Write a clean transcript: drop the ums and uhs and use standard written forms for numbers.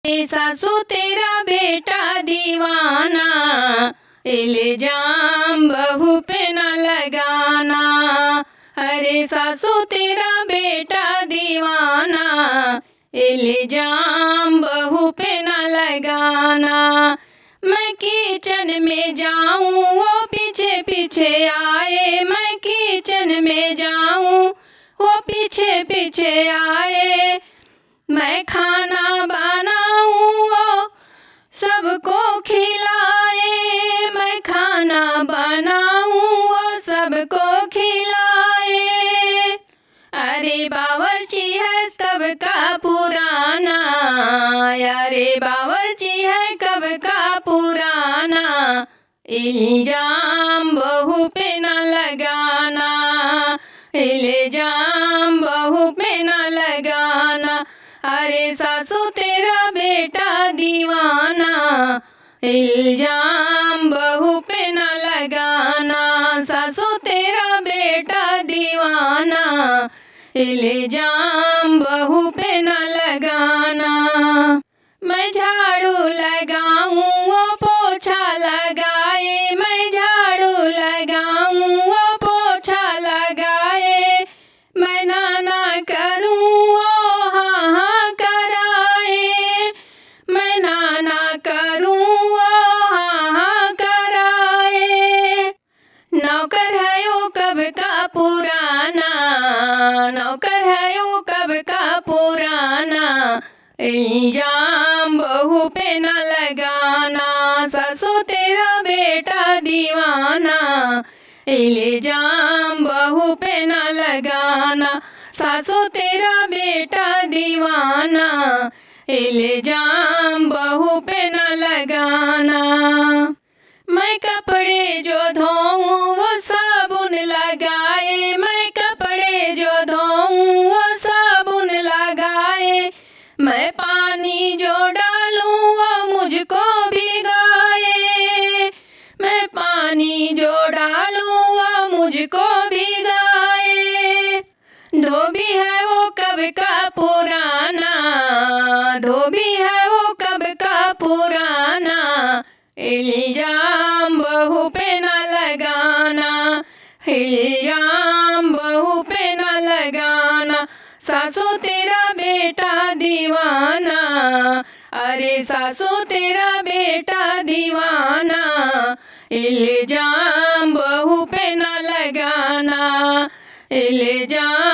सासू तेरा बेटा दीवाना, इल्जाम बहू पे न लगाना। अरे सासू तेरा बेटा दीवाना, इल्जाम बहू पे न लगाना। मैं किचन में जाऊं वो पीछे पीछे आए, मैं किचन में जाऊं वो पीछे पीछे आए। मैं खाना बनाऊं वो सबको खिलाए, मैं खाना बनाऊं वो सबको खिलाए। अरे बावर्ची है कब का पुराना, अरे बावर्ची है कब का पुराना। इल्जाम बहू पे न लगाना, इल्जाम बहू पे न लगाना। अरे सासू तेरा बेटा दीवाना, इल्जाम बहू पे न लगाना। सासू तेरा बेटा दीवाना, इल्जाम बहू पे न लगाना। मैं झाड़ू लगाऊं वो पोछा लगाए, मैं झाड़ू लगाऊं वो पोछा लगाए। मैं नाना करूं वो हाँ हाँ कराए, मैं नाना करूं वो हाँ हाँ कराए। नौकर है वो कब का पुराना, नौकर है वो कब का पुराना। इल्जाम बहू पे न लगाना। सासू तेरा बेटा दीवाना, इल्जाम बहू पे न लगाना। सासू तेरा बेटा दीवाना, इल्जाम बहू पे न लगाना। मैं कपड़े जो धोऊं वो साबुन लगाए, मैं कपड़े जो धोऊं वो साबुन लगाए। मैं पानी जो डालूं वो मुझको भिगाए, मैं पानी जो डालूं वो मुझको भिगाए। धोबी है वो कब का पुराना, धोबी है वो कब का पुराना। इल्जाम बहू पे न लगाना, इल्जाम बहू पे न लगाना। सासू तेरा बेटा दीवाना, अरे सासू तेरा बेटा दीवाना। इल्जाम बहू पे न लगाना, इल्जाम